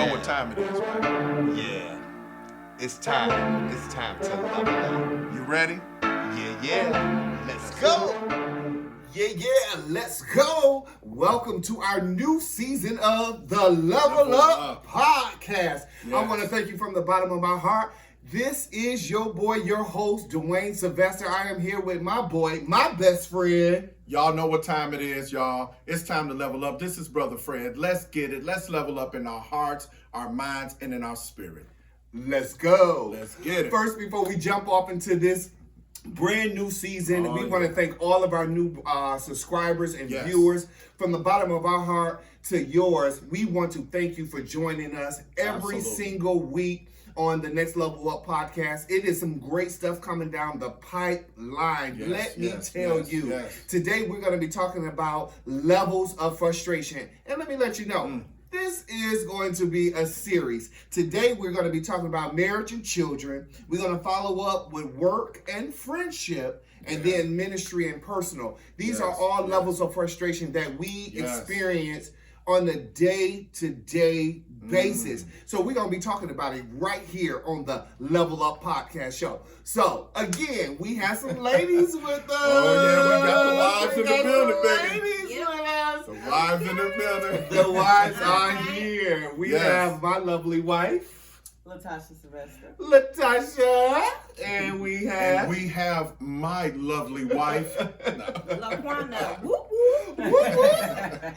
know what time it is, right? Yeah. It's time. It's time to level up. You ready? Yeah. Let's go. Yeah, let's go. Welcome to our new season of the Level Up Podcast. Yes. I want to thank you from the bottom of my heart. This is your boy, your host, Dwayne Sylvester. I am here with my boy, my best friend. Y'all know what time it is, y'all. It's time to level up. This is Brother Fred. Let's get it. Let's level up in our hearts, our minds, and in our spirit. Let's go. Let's get it. First, before we jump off into this brand new season, we want to thank all of our new subscribers and viewers. From the bottom of our heart to yours, we want to thank you for joining us every single week on the Next Level Up Podcast. It is some great stuff coming down the pipeline. Let me tell you. Today we're going to be talking about levels of frustration. And let me let you know, this is going to be a series. Today we're going to be talking about marriage and children. We're going to follow up with work and friendship, and then ministry and personal. These are all levels of frustration that we experience on a day-to-day basis. So we're going to be talking about it right here on the Level Up Podcast show. So, again, we have some ladies with us. Oh, yeah, we got the wives in the building, baby. Ladies with us. The wives in the building. The wives are here. We have my lovely wife, Latasha Sylvester. Latasha, and we have my lovely wife. LaQuanda. Whoop, whoop, whoop, whoop.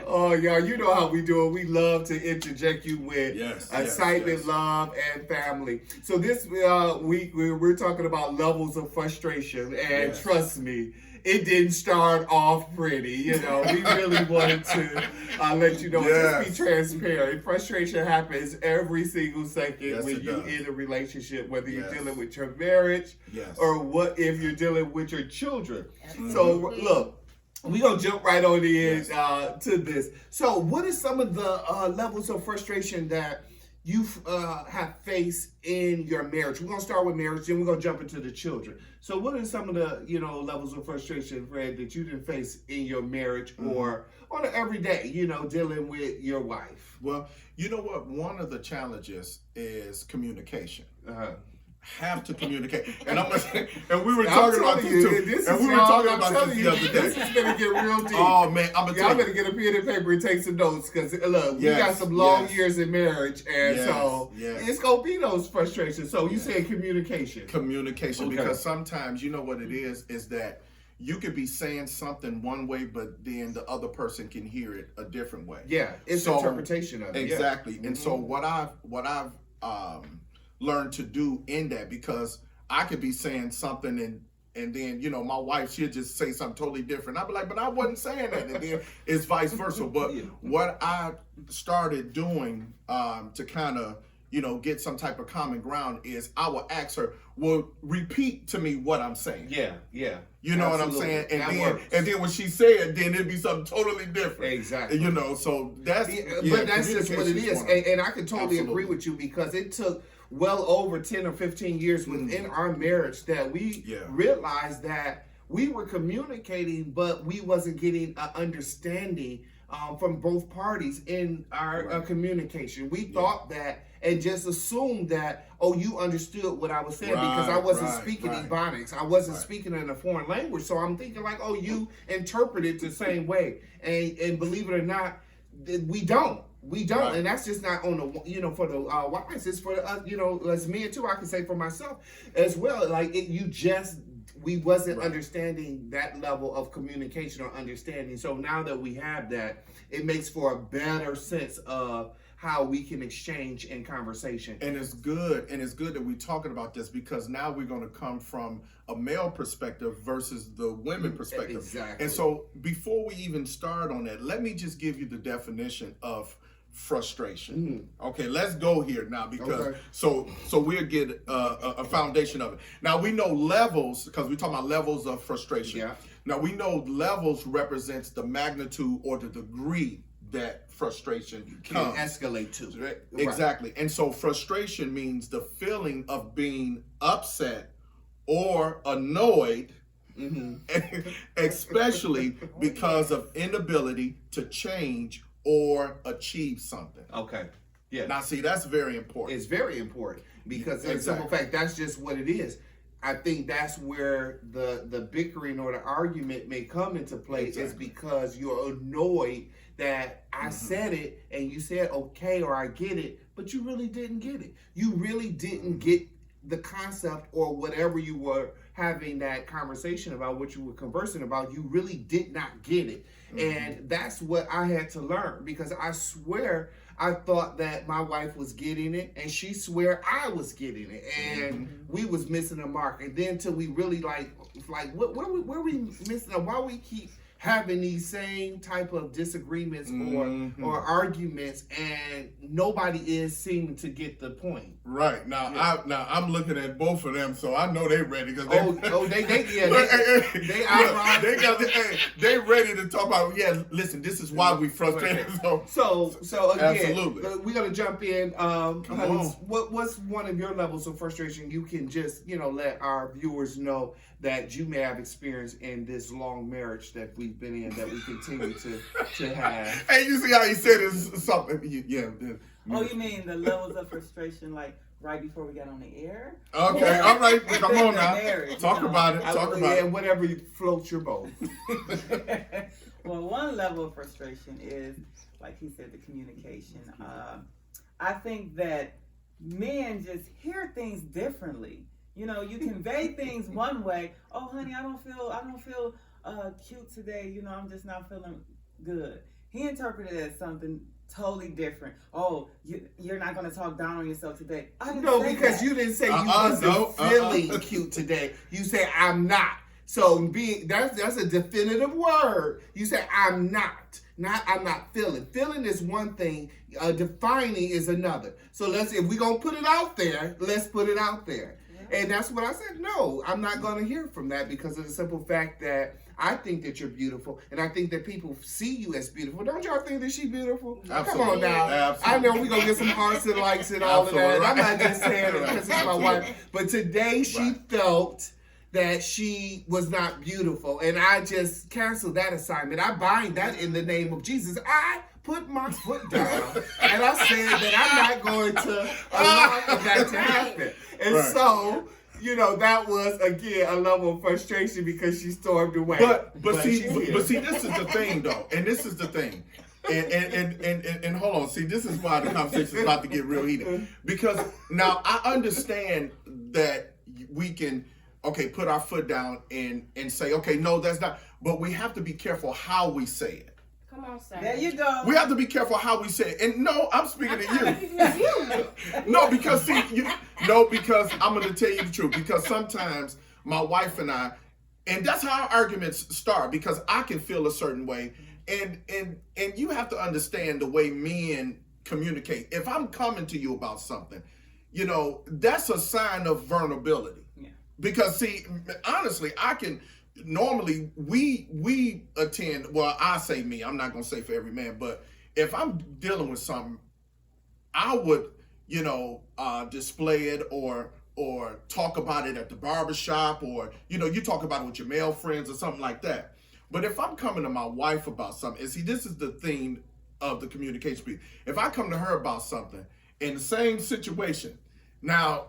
Oh, y'all, you know how we do it. We love to interject you with excitement, love, and family. So this week, we're talking about levels of frustration, and trust me, it didn't start off pretty. You know, we really wanted to let you know, just be transparent. Frustration happens every single second when you're in a relationship, whether you're dealing with your marriage or what if you're dealing with your children. So look, we're going to jump right on in to this. So what are some of the levels of frustration that you have faced in your marriage? We're going to start with marriage, then we're going to jump into the children. So what are some of the, levels of frustration, Fred, that you didn't face in your marriage or on an everyday, dealing with your wife? Well, you know what? One of the challenges is communication. Have to communicate, and and we were talking about this too. And we were talking about this the other day. This is gonna get real deep. Oh man, I'm gonna tell you. Y'all better get a pen and paper and take some notes, because look, we got some long years in marriage, and so it's gonna be those frustrations. So you said communication. Communication, because sometimes you know what it is that you could be saying something one way, but then the other person can hear it a different way. Yeah, it's interpretation of it. Exactly, and so what I've learn to do in that, because I could be saying something and then my wife, she'll just say something totally different. I'll be like, but I wasn't saying that, and then it's vice versa. But what I started doing to kind of get some type of common ground is I will ask her, well, repeat to me what I'm saying. Yeah. You know what I'm saying? And then when she said, then it'd be something totally different. Exactly. So that's but that's just what it is. And I can totally agree with you, because it took well over 10 or 15 years within our marriage that we realized that we were communicating, but we wasn't getting an understanding from both parties in our communication. We thought that and just assumed that, you understood what I was saying, because I wasn't speaking Ebonics. I wasn't speaking in a foreign language. So I'm thinking like, you interpret it the same way. And believe it or not, we don't. And that's just not on the, for the wives. It's for us, as men too. I can say for myself as well. Like we wasn't understanding that level of communication or understanding. So now that we have that, it makes for a better sense of how we can exchange in conversation. And it's good that we're talking about this, because now we're going to come from a male perspective versus the women perspective. Exactly. And so before we even start on that, let me just give you the definition of frustration. Okay, let's go here now, because so we'll get a foundation of it. Now we know levels, because we're talking about levels of frustration. Now we know levels represents the magnitude or the degree that frustration can escalate to. Exactly. And so frustration means the feeling of being upset or annoyed, especially because of inability to change or achieve something. Okay. Yeah. Now, see, that's very important. It's very important because in simple fact, that's just what it is. I think that's where the bickering or the argument may come into play is because you're annoyed that I said it and you said okay or I get it, but you really didn't get it. You really didn't get the concept or whatever you were having that conversation about, what you were conversing about. You really did not get it. And that's what I had to learn, because I swear I thought that my wife was getting it and she swear I was getting it, and we was missing a mark. And then till we really like where we missing, why we keep having these same type of disagreements or arguments, and nobody is seeming to get the point. Right. Now, I'm looking at both of them, so I know they ready, because they ready to talk about. Yeah, listen, this is why we frustrated. So again, absolutely, we're gonna jump in. Honey, what's one of your levels of frustration? You can just let our viewers know that you may have experienced in this long marriage that we've been in, that we continue to have. Hey, you see how he said it's something? Yeah. Oh, you mean the levels of frustration, like right before we got on the air? Okay, all right. Come on now. Marriage, Talk about it. Talk about it. Whatever floats your boat. Well, one level of frustration is, like he said, the communication. I think that men just hear things differently. You convey things one way. Oh, honey, I don't feel cute today. I'm just not feeling good. He interpreted it as something totally different. Oh, you're not going to talk down on yourself today. I didn't say because that. You didn't say you wasn't feeling cute today. You said I'm not. So that's a definitive word. You say I'm not. I'm not feeling. Feeling is one thing. Defining is another. So if we're gonna put it out there, let's put it out there. And that's what I said. No, I'm not going to hear from that, because of the simple fact that I think that you're beautiful, and I think that people see you as beautiful. Don't y'all think that she's beautiful? Absolutely. Come on now. Absolutely. I know we're going to get some hearts and likes and all of that. I'm not just saying it because it's my wife. But today she felt that she was not beautiful, and I just canceled that assignment. I bind that in the name of Jesus. I put my foot down, and I said that I'm not going to allow that to happen. And so, that was, again, a level of frustration because she stormed away. But see, this is the thing, though, and this is the thing. And hold on, see, this is why the conversation is about to get real heated. Because now I understand that we can, put our foot down and say, okay, no, that's not, but we have to be careful how we say it. Come on, Sam. There you go. We have to be careful how we say it. And no, I'm speaking to you. No, because because I'm going to tell you the truth. Because sometimes my wife and I, and that's how our arguments start, because I can feel a certain way. And you have to understand the way men communicate. If I'm coming to you about something, that's a sign of vulnerability. Yeah. Because see, honestly, normally we attend, well, I say me, I'm not going to say for every man, but if I'm dealing with something, I would, display it or talk about it at the barbershop, or, you talk about it with your male friends or something like that. But if I'm coming to my wife about something, and see, this is the thing of the communication piece. If I come to her about something in the same situation, now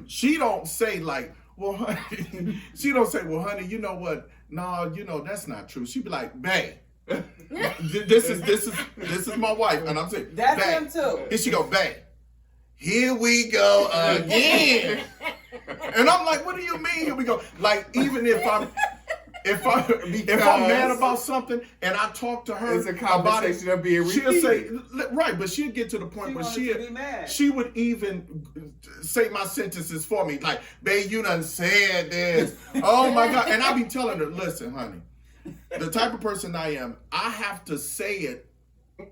she don't say like, well, honey, she don't say, well, honey, you know what? No, that's not true. She'd be like, babe, this is my wife, and I'm saying, that's babe. him too. And she go, babe, here we go again. And I'm like, what do you mean? Here we go. Like, even if I'm mad about something and I talk to her it's a conversation of being repeated. She'll say, right, but she'll get to the point where she would even say my sentences for me. Like, babe, you done said this. Oh my God. And I be telling her, listen, honey, the type of person I am, I have to say it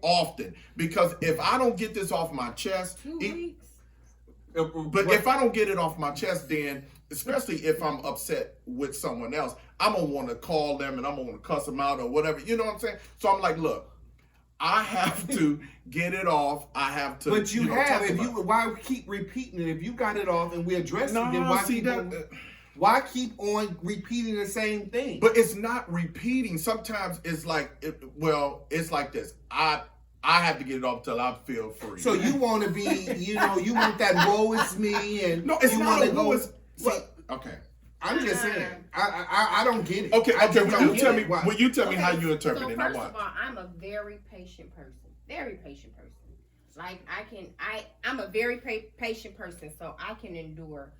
often, because if I don't get this off my chest, if I don't get it off my chest, then especially if I'm upset with someone else, I'm going to want to call them and I'm going to want to cuss them out or whatever. You know what I'm saying? So I'm like, look, I have to get it off. I have to. But you have. Why keep repeating it? If you got it off and we addressed it, then why keep on repeating the same thing? But it's not repeating. Sometimes it's like, it's like this. I have to get it off till I feel free. So you want to be, you want that woe is me, and no, it's you not wanna a woe is. Okay. I'm just saying, I don't get it. Okay. I just Will don't you get tell it. me? Why? Will you tell me Okay, how you interpret so it? first I watch. of all, I'm a very patient person. Very patient person. Like I'm a very patient person, so I can endure.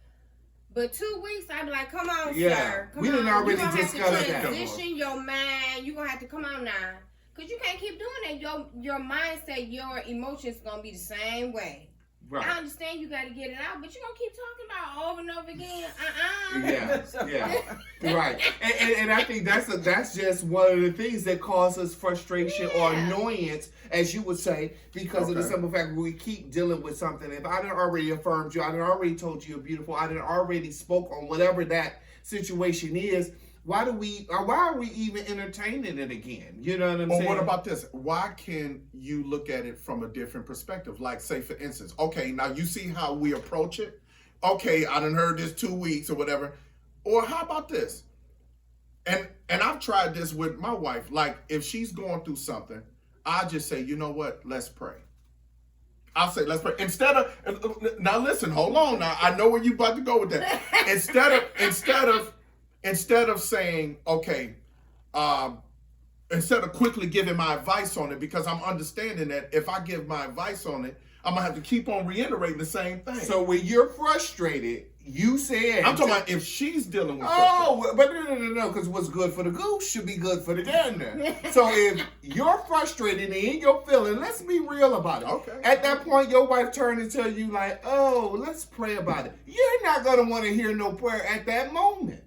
But 2 weeks, I'd be like, come on, Yeah, sir. Come we didn't on. already You're gonna have discuss to that. transition your mind. You're gonna have to come on now. Because you can't keep doing that. Your mindset, your emotions gonna be the same way. Right. I understand you got to get it out, but you're going to keep talking about over and over again. Yeah, right. And I think that's just one of the things that causes frustration or annoyance, as you would say, because of the simple fact we keep dealing with something. If I done already affirmed you, I done already told you you're beautiful, I done already spoke on whatever that situation is, why are we even entertaining it again? You know what I'm saying? Or what about this? Why can you look at it from a different perspective? Like, say, for instance, okay, now you see how we approach it? Okay, I done heard this 2 weeks or whatever. Or how about this? And I've tried this with my wife. Like, if she's going through something, I just say, you know what? Let's pray. I'll say, let's pray. Instead of, now listen, hold on. Now, I know where you about to go with that. Instead of saying, okay, instead of quickly giving my advice on it, because I'm understanding that if I give my advice on it, I'm going to have to keep on reiterating the same thing. So when you're frustrated, you said... I'm talking about if she's dealing with frustration. But no, because what's good for the goose should be good for the gander. So if you're frustrated and in your feeling, let's be real about it. Okay. At that point, your wife turned and tell you like, oh, let's pray about it. You're not going to want to hear no prayer at that moment.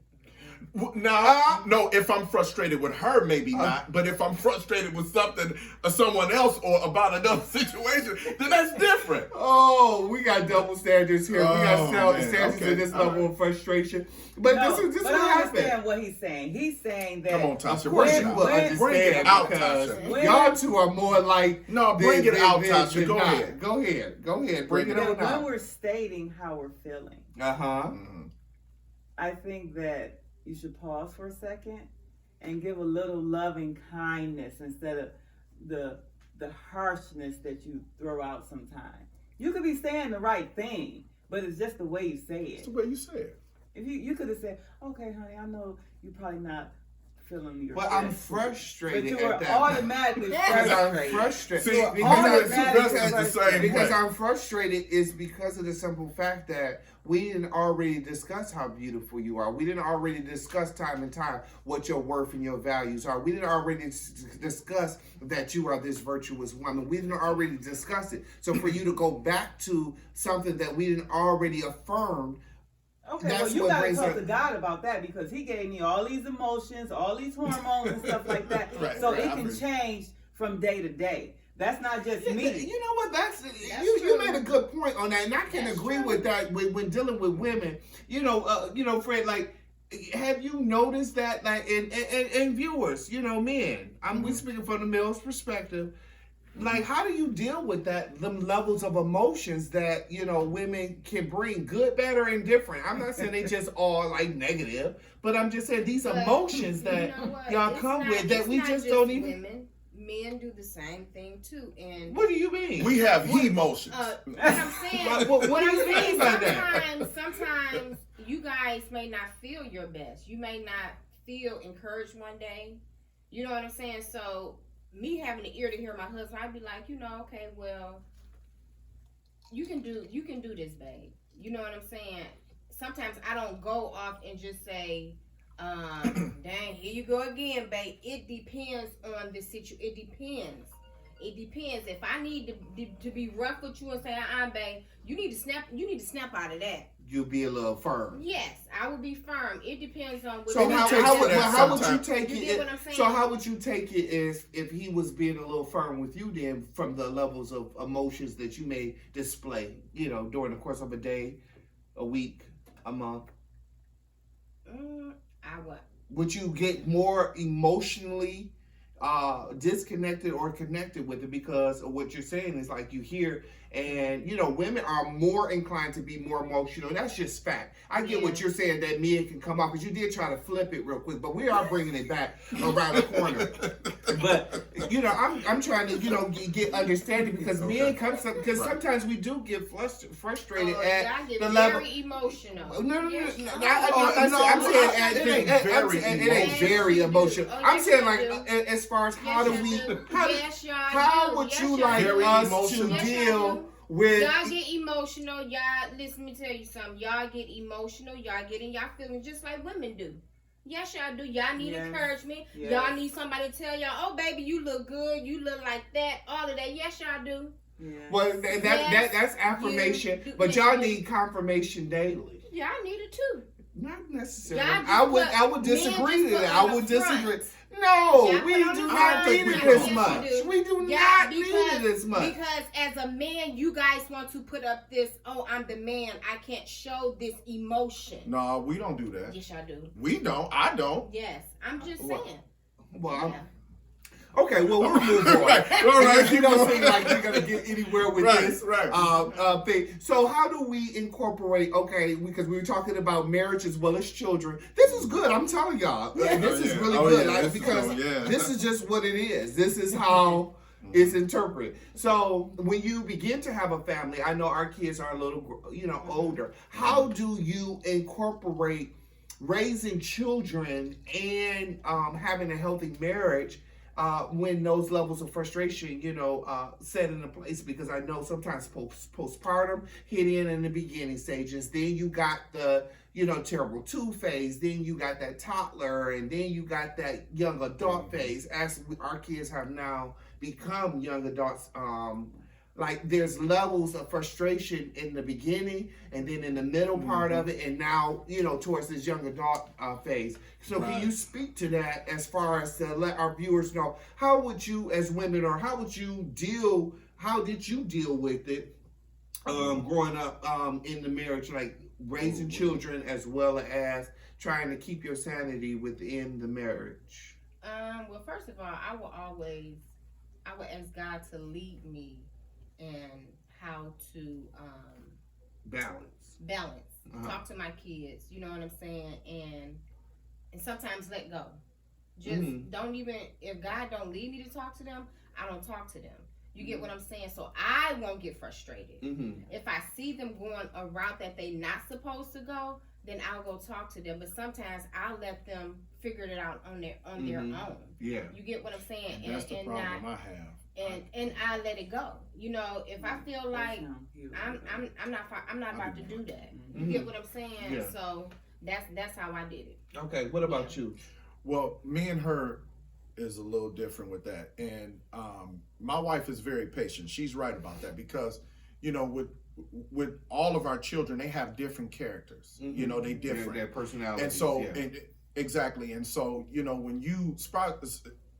No, if I'm frustrated with her, maybe not. But if I'm frustrated with something or someone else or about another situation, then that's different. Oh, we got double standards here. We got standards in this level of frustration. But this is what I happened. understand what he's saying. He's saying that. Come on, Tasha. Of course you will Bring it understand out, because Tasha. y'all two are more like... No, bring it out, Tasha. Go ahead. Go ahead. Bring it on when out. we're stating how we're feeling, I think that you should pause for a second and give a little loving kindness instead of the harshness that you throw out sometimes. You could be saying the right thing, but it's just the way you say it. It's the way you say it. If you could have said, okay, honey, I know you're probably not feeling your But best. I'm frustrated But you were at that. automatically Because I'm frustrated. frustrated. See, because I'm frustrated is because of the simple fact that we didn't already discuss how beautiful you are. We didn't already discuss time and time what your worth and your values are. We didn't already discuss that you are this virtuous woman. We didn't already discuss it. So for you to go back to something that we didn't already affirm, okay, well, you got to talk to God about that because He gave me all these emotions, all these hormones and stuff like that. So it can change from day to day. That's not just me. You know what? You made a good point on that, and I can agree with that when dealing with women. Fred, like, have you noticed that, like, in viewers, men? We speaking from the male's perspective. Like, how do you deal with them levels of emotions that, women can bring, good, bad, or indifferent? I'm not saying they just all, like, negative, but I'm just saying these emotions that y'all come with that we just don't even... Women. Men do the same thing too, and what do you mean? We have emotions. What I'm saying. what do you mean by that? Sometimes you guys may not feel your best. You may not feel encouraged one day. You know what I'm saying? So me having an ear to hear my husband, I'd be like, okay, well, you can do this, babe. You know what I'm saying? Sometimes I don't go off and just say, dang, here you go again, babe. It depends on the situation. It depends. If I need to be rough with you and say, babe, you need to snap out of that. You'll be a little firm. Yes, I will be firm. It depends on what. So how would you take it? You get what I'm saying? So how would you take it if he was being a little firm with you then, from the levels of emotions that you may display, during the course of a day, a week, a month? Would you get more emotionally disconnected or connected with it because of what you're saying is like you hear And, you know, women are more inclined to be more emotional. That's just fact. I get what you're saying, that men can come off, because you did try to flip it real quick, but we are bringing it back around the corner. But, you know, I'm trying to, you know, get understanding, because men come, because sometimes we do get frustrated at y'all get the very level. emotional. No, Yes, you do. I'm saying it ain't very Yes, emotional. you do. I'm saying, Yes, like, you as far as how Yes, do we, you do. how Yes, y'all how do. would Yes, you y'all like do. us emotional. to Yes, y'all deal do. with? Y'all get emotional. Y'all, listen, let me tell you something. Y'all get emotional. Y'all get in y'all feelings just like women do. Yes, y'all do. Y'all need Yes. encouragement. Yes. Y'all need somebody to tell y'all, oh, baby, you look good. You look like that. All of that. Yes, y'all do. Yeah. Well, that's Yes, affirmation, you do. but y'all Yes. need confirmation daily. Y'all need it too. Not necessarily. Y'all just I would put- disagree men to just that. put I on would the front. disagree. No, Y'all we put on do the not front. need it Yes, as you much. do. We do Yeah, not because- need it as much. Because as a man, you guys want to put up this, oh, I'm the man. I can't show this emotion. No, we don't do that. Yes, y'all do. We don't. I don't. Yes, I'm just Well, saying. Well, Yeah. okay, well, we'll move on. Right, all right, Because you keep don't going. seem like you're gonna get anywhere with Right, this right. thing. So, how do we incorporate? Okay, because we were talking about marriage as well as children. This is good. I'm telling y'all, this is really good. Yeah, Because yeah. this is just what it is. This is how it's interpreted. So, when you begin to have a family, I know our kids are a little, you know, older. How do you incorporate raising children and having a healthy marriage when those levels of frustration, you know, set into place? Because I know sometimes postpartum hit in the beginning stages. Then you got the, you know, terrible 2 phase. Then you got that toddler, and then you got that young adult phase. As our kids have now become young adults, like there's levels of frustration in the beginning, and then in the middle part of it, and now, you know, towards this young adult phase. So can you speak to that as far as to let our viewers know, how would you as women, or how did you deal with it growing up in the marriage, like raising children as well as trying to keep your sanity within the marriage? Well, first of all, I would ask God to lead me and how to balance. Talk to my kids, you know what I'm saying, and sometimes let go. Just don't even, if God don't lead me to talk to them, I don't talk to them. You get what I'm saying? So I won't get frustrated. If I see them going a route that they not supposed to go, then I'll go talk to them. But sometimes I'll let them figure it out on their own. Yeah. You get what I'm saying? That's the problem I have. And I let it go. You know, if I feel like I'm not about to do that. You get what I'm saying? Yeah. So that's how I did it. Okay. What about you? Well, me and her is a little different with that, and my wife is very patient. She's right about that, because, you know, with all of our children, they have different characters. You know, they different. Their personalities. And so, exactly. And so, you know, when you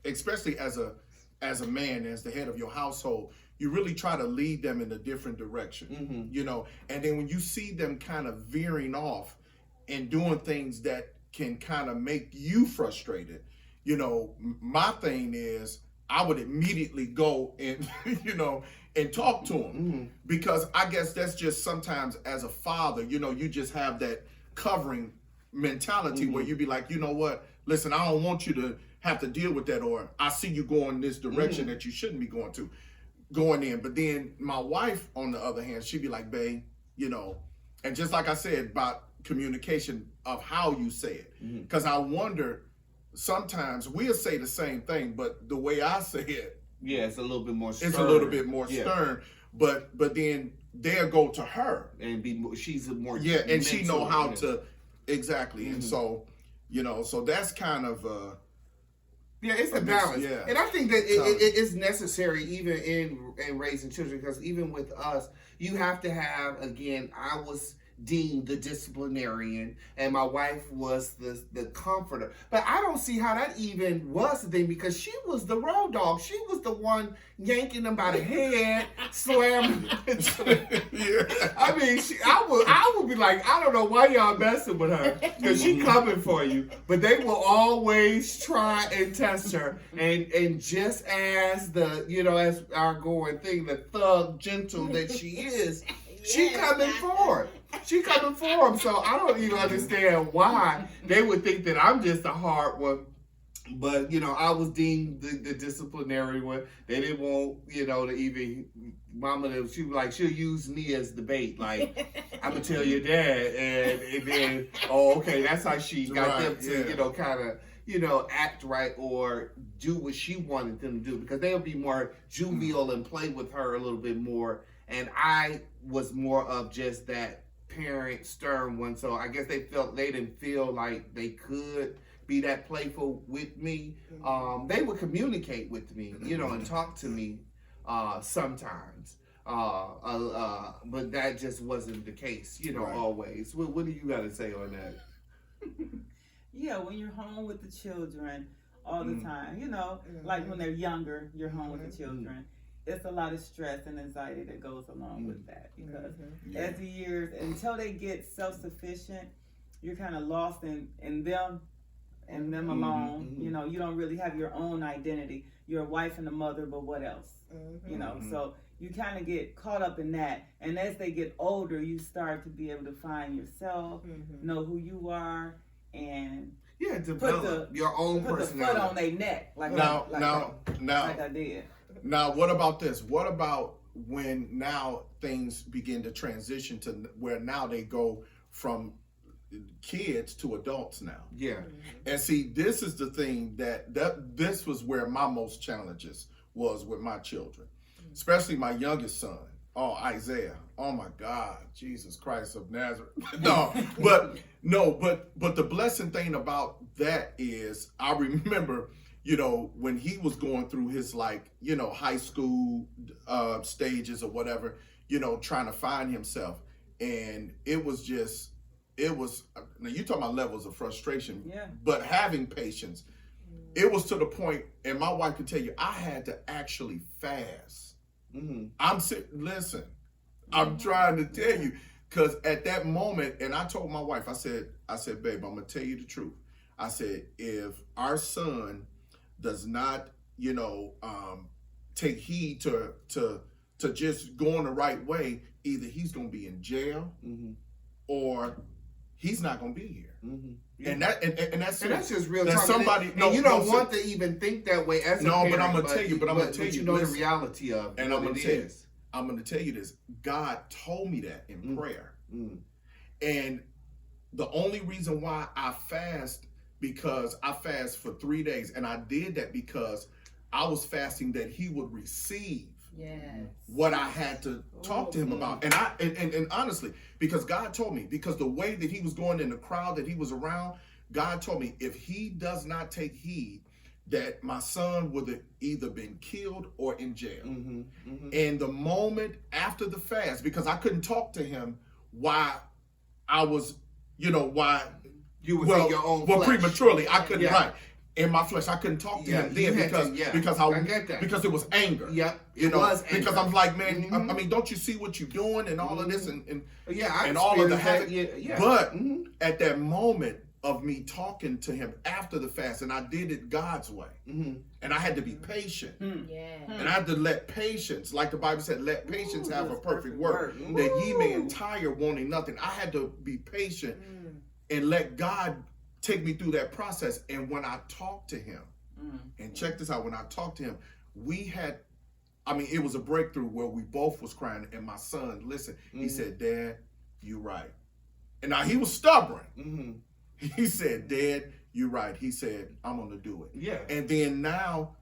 especially as a man, as the head of your household, you really try to lead them in a different direction, you know, and then when you see them kind of veering off and doing things that can kind of make you frustrated, you know, my thing is I would immediately go and, you know, and talk to them, because I guess that's just sometimes as a father, you know, you just have that covering mentality where you be like, you know what, listen, I don't want you to have to deal with that, or I see you going this direction that you shouldn't be going in. But then my wife, on the other hand, she'd be like, babe, you know, and just like I said about communication of how you say it, because I wonder, sometimes we'll say the same thing, but the way I say it, it's a little bit more stern. It's a little bit more stern, but then they'll go to her and she's a more and she know how to exactly, and so, you know, so that's kind of it's a balance, and I think that it is necessary even in raising children, because even with us, you have to have, again, I was deemed the disciplinarian, and my wife was the comforter. But I don't see how that even was the thing, because she was the road dog. She was the one yanking them by the head, slamming. I mean, I would be like, I don't know why y'all messing with her, because she coming for you. But they will always try and test her, and just as as our going thing, the thug gentle that she is, she coming for it. She coming for him. So I don't even understand why they would think that I'm just a hard one. But, I was deemed the disciplinary one. They didn't want, to even, she was like, she'll use me as the bait. Like, I'm going to tell your dad. And then, okay, that's how she got them to, kind of, act right or do what she wanted them to do. Because they'll be more jovial and play with her a little bit more. And I was more of just that parent stern one. So I guess they didn't feel like they could be that playful with me. They would communicate with me, and talk to me sometimes. But that just wasn't the case, always. What do you got to say on that? Yeah, when you're home with the children all the time, like when they're younger, you're home with the children. It's a lot of stress and anxiety that goes along with that, because as the years, until they get self-sufficient, you're kind of lost in them and them alone. You don't really have your own identity. You're a wife and a mother, but what else? So you kind of get caught up in that. And as they get older, you start to be able to find yourself, know who you are, and develop your own personality. Put the foot on their neck, like I did. Now, what about this? What about when now things begin to transition to where now they go from kids to adults now? Yeah. And see, this is the thing that this was where my most challenges was with my children, especially my youngest son. Oh, Isaiah. Oh my God, Jesus Christ of Nazareth. But the blessing thing about that is I remember, when he was going through his high school stages or whatever, trying to find himself. And now you talking about levels of frustration, but having patience, it was to the point, and my wife can tell you, I had to actually fast. Listen, I'm trying to tell you, because at that moment, and I told my wife, I said, babe, I'm gonna tell you the truth. I said, if our son does not, take heed to just going the right way, either he's gonna be in jail or he's not gonna be here. And that's just real. That somebody, you don't want to even think that way as a parent. But I'm gonna tell you. But the reality of and I'm gonna tell you this. God told me that in prayer, and the only reason why I fast, because I fast for 3 days, and I did that because I was fasting that He would receive what I had to talk to Him about. And honestly, because God told me, because the way that he was going in the crowd that he was around, God told me if he does not take heed, that my son would have either been killed or in jail. And the moment after the fast, because I couldn't talk to him why I was, why you was in your own flesh. Prematurely, I couldn't, in my flesh, I couldn't talk to him then because it was anger. Because I'm like, man, I mean, don't you see what you're doing and all of this and all of the habit. But at that moment of me talking to him after the fast, and I did it God's way, and I had to be patient, and I had to let patience, like the Bible said, let patience have a perfect work, that ye may entire wanting nothing. I had to be patient and let God take me through that process. And when I talked to him, and check this out, when I talked to him, it was a breakthrough where we both was crying, and my son, listen, he said, Dad, you right. And now he was stubborn. He said, Dad, you're right. He said, I'm going to do it. Yeah. And then now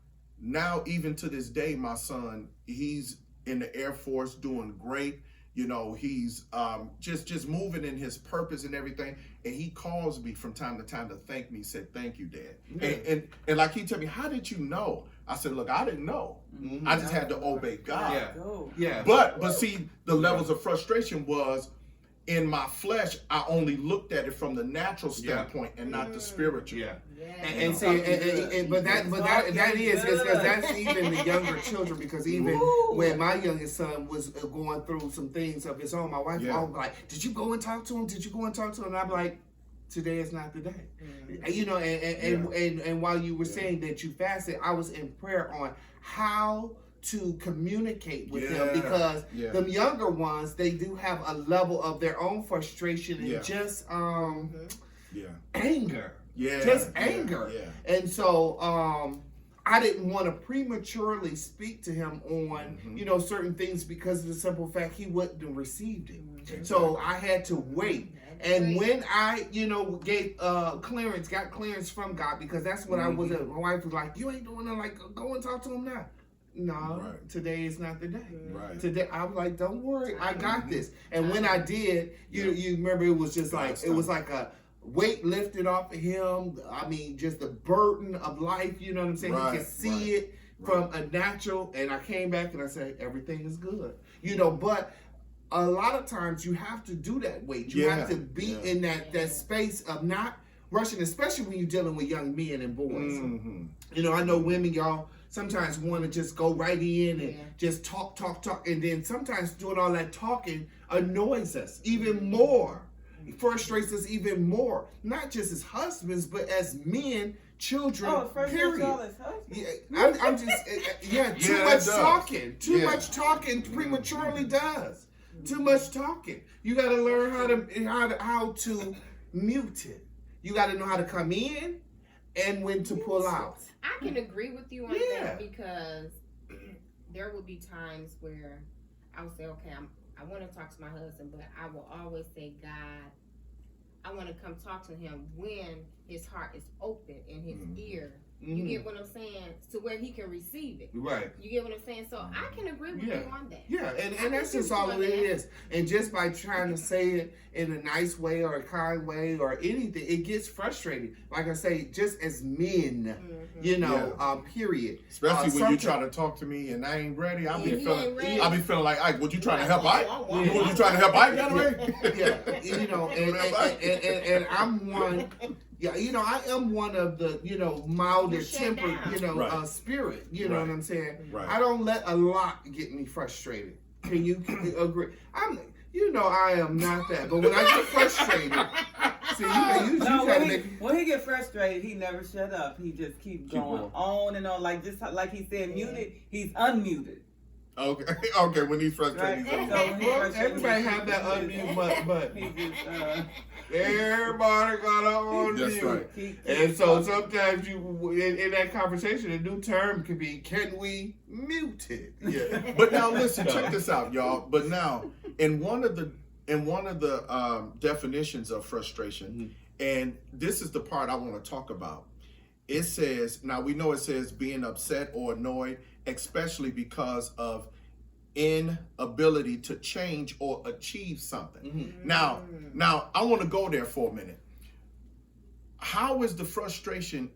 even to this day, my son, he's in the Air Force doing great. He's just moving in his purpose and everything. And he calls me from time to time to thank me. He said, thank you, Dad. And like he tell me, how did you know? I said, look, I didn't know. I just had to obey God. Yeah. But see, the levels of frustration was, in my flesh, I only looked at it from the natural standpoint and not the spiritual. Yeah. Yeah. And see, but that is because that's even the younger children, because even when my youngest son was going through some things of his own, my wife was like, "Did you go and talk to him? Did you go and talk to him?" And I'm like, "Today is not the day." You know, and while you were saying that you fasted, I was in prayer on how to communicate with them, because the younger ones, they do have a level of their own frustration and just anger. Anger. And so I didn't want to prematurely speak to him on you know, certain things, because of the simple fact he wouldn't have received it. So I had to wait. And when I, you know, gave got clearance from God, because that's what I was. My wife was like, "You ain't doing it. Like, go and talk to him now." No, today is not the day. Today, I was like, "Don't worry, I got this." And when I did, you remember, it was just like, it was like a weight lifted off of him. I mean, just the burden of life. You know what I'm saying? He could see it from a natural. And I came back and I said, "Everything is good." You know, but a lot of times you have to do that weight. You have to be in that space of not rushing, especially when you're dealing with young men and boys. You know, I know women, y'all sometimes want to just go right in and just talk, and then sometimes doing all that talking annoys us even more, frustrates us even more. Not just as husbands, but as men, children. Period. I'm just too much talking. Too much talking prematurely does. Too much talking. You got to learn how to mute it. You got to know how to come in and when to pull out. I can agree with you on that, because there will be times where I will say, "Okay, I want to talk to my husband," but I will always say, "God, I want to come talk to him when his heart is open and his ear." You get what I'm saying? To where he can receive it. Right. You get what I'm saying? So I can agree with you on that. Yeah, and that's just all it is. And just by trying to say it in a nice way or a kind way or anything, it gets frustrating. Like I say, just as men, you know, period. Especially when you try to talk to me and I ain't ready, I'll be feeling like, "Ike, would you trying to help Ike? Was you trying to help Ike that way?" You know, and I'm one. Yeah, you know, I am one of the, you know, milder tempered, you know, spirit. You know what I'm saying? I don't let a lot get me frustrated. Can you agree? You know, I am not that. But when I get frustrated, see, when he get frustrated, he never shut up. He just keep going on and on, like he said, muted. He's unmuted. Okay. When he's frustrated, he's unmuted. Everybody have that unmute, but he just. Everybody got on That's you. right. And so sometimes you in that conversation, a new term could be, "Can we mute it?" Yeah. But now listen, check this out, y'all. But now in one of the definitions of frustration, and this is the part I want to talk about. It says, now we know it says being upset or annoyed, especially because of inability to change or achieve something. Now I want to go there for a minute. How is the frustration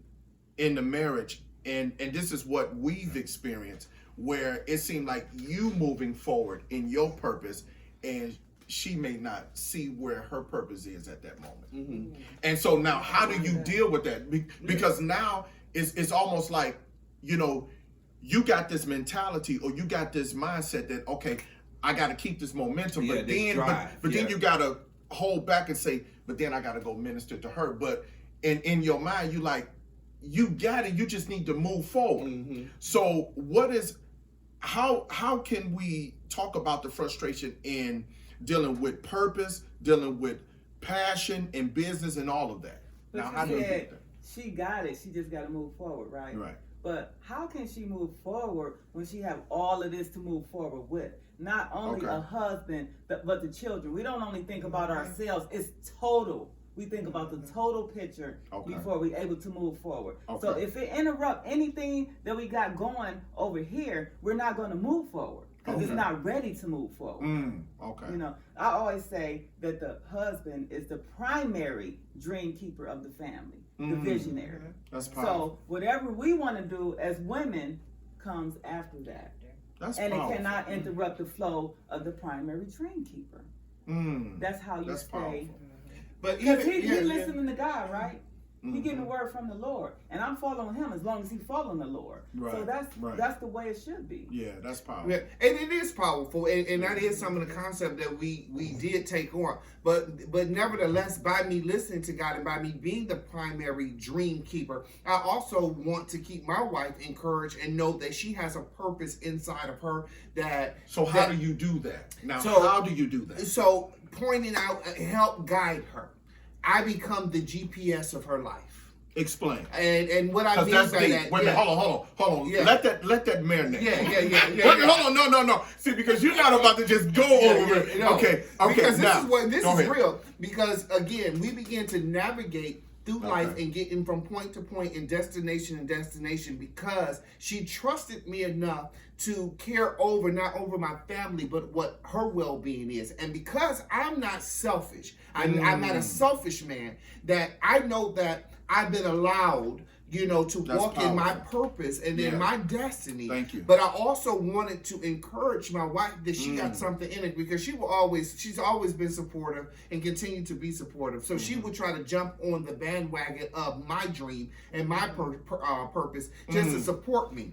in the marriage, and this is what we've experienced, where it seemed like you moving forward in your purpose and she may not see where her purpose is at that moment. And so now how do you deal with that? Because now it's almost like, you know, you got this mentality or you got this mindset that, okay, I got to keep this momentum, but then you got to hold back and say, but then I got to go minister to her. But in your mind, you like, you got it. You just need to move forward. So how can we talk about the frustration in dealing with purpose, dealing with passion and business and all of that? But now, how do you do that? She got it. She just got to move forward, right? Right. But how can she move forward when she have all of this to move forward with? Not only a husband, but the children. We don't only think about ourselves. It's total. We think about the total picture before we're able to move forward. So if it interrupts anything that we got going over here, we're not going to move forward because it's not ready to move forward. You know, I always say that the husband is the primary dream keeper of the family, the visionary. That's powerful. So whatever we want to do as women comes after that. That's and powerful. It cannot interrupt the flow of the primary dream keeper. That's how you That's stay. powerful. But Because even, he listening to God, right? He Mm-hmm. getting the word from the Lord, and I'm following him as long as he following the Lord. Right, So right. that's the way it should be. Yeah, that's powerful. Yeah, and it is powerful, and that is some of the concept that we did take on. But nevertheless, by me listening to God and by me being the primary dream keeper, I also want to keep my wife encouraged and know that she has a purpose inside of her. So how do you do that? Now, So- how do you do that? So pointing out, help guide her. I become the GPS of her life, Explain. and what I Because mean that's by deep. that. Wait a minute, hold on. Yeah. Let that marinate. Yeah. Wait, hold on, no. See, because you're not about to just go over it. No. Okay. Because now, this go is ahead. real. Because again, we begin to navigate through life Okay. and getting from point to point and destination because she trusted me enough to care over not over my family but what her well-being is. And because I'm not selfish, I'm not a selfish man, that I know that I've been allowed to That's walk in my powerful. purpose and in Yeah. my destiny. Thank you. But I also wanted to encourage my wife that she got something in it, because she's always been supportive and continue to be supportive. So she would try to jump on the bandwagon of my dream and my purpose just to support me.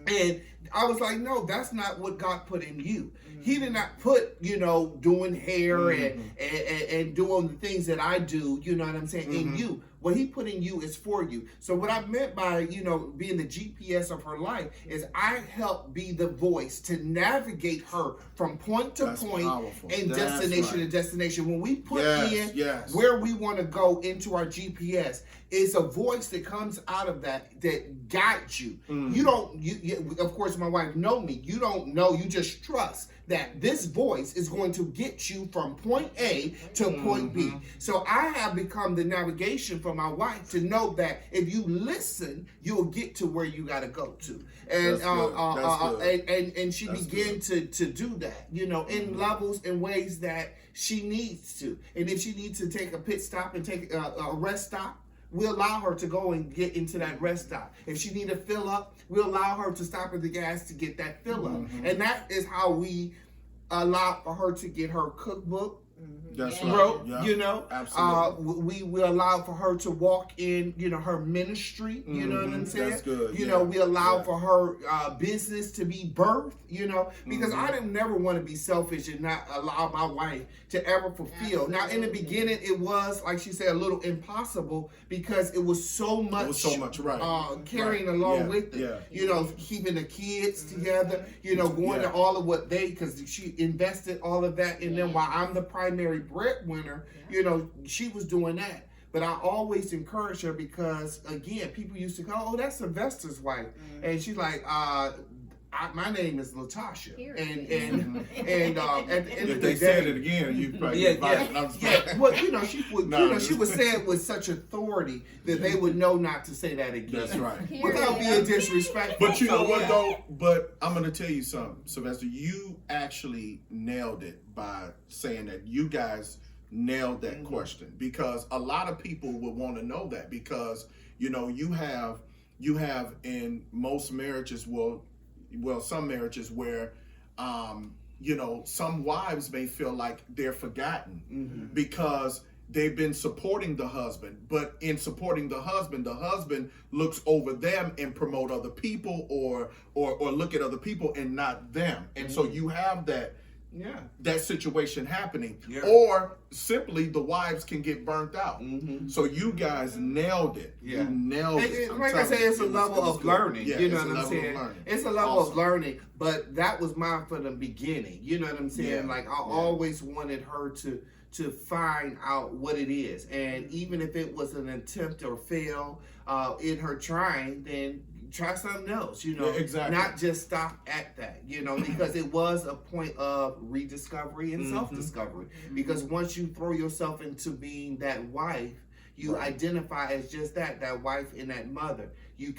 And I was like, no, that's not what God put in you. He did not put, doing hair and doing the things that I do, you know what I'm saying, in you. What he put in you is for you. So what I meant by, being the GPS of her life is I help be the voice to navigate her from point to That's point powerful. and That's destination right. to destination. When we put Yes. where we want to go into our GPS, it's a voice that comes out of that guides you. You don't, of course, my wife know me. You don't know, you just trust that this voice is going to get you from point A to point B. So I have become the navigation for my wife to know that if you listen, you'll get to where you got to go to. And That's good. and she That's began to do that, in levels and ways that she needs to. And if she needs to take a pit stop and take a rest stop, we'll allow her to go and get into that rest stop. If she need to fill up, we'll allow her to stop at the gas to get that fill up. And that is how we allow for her to get her cookbook That's Yeah. wrote, Yeah. Absolutely. we will allow for her to walk in, her ministry, you know what I'm saying? That's good, You yeah. know, we allow Yeah. for her business to be birthed, because I didn't never want to be selfish and not allow my wife to ever fulfill. Now, in the beginning, it was, like she said, a little impossible because it was so much, It was so much, right. carrying Right. along Yeah. with it. Yeah. Keeping the kids together, going Yeah. to all of what because she invested all of that in them while I'm the primary breadwinner, she was doing that. But I always encourage her because, again, people used to go, oh, that's Sylvester's wife. And she's like, my name is Latasha. Period. And at the end If of they the said day, it again, you probably yeah, get fired. I'm just yeah. playing. Well, she would, No, she would say it with such authority that they would know not to say that again. That's right. Without being disrespectful. But you know So, what yeah. though? But I'm gonna tell you something, Sylvester. You actually nailed it by saying that you guys nailed that question, because a lot of people would want to know that, because you have in most marriages, well some marriages where some wives may feel like they're forgotten because they've been supporting the husband, but in supporting the husband looks over them and promote other people or look at other people and not them. And so you have that situation happening. Yeah. Or simply the wives can get burnt out. So you guys nailed it. Yeah. You nailed it. I'm Like I telling said, you, it's a it was level of good. learning. Yeah, You know it's what a I'm level of saying? learning. It's a level Awesome. of learning, but that was mine from the beginning. You know what I'm saying? Yeah. Like I always wanted her to find out what it is, and even if it was an attempt or fail in her trying, then try something else. Yeah, exactly. Not just stop at that. Because it was a point of rediscovery and self-discovery. Because once you throw yourself into being that wife, you identify as just that wife and that mother. You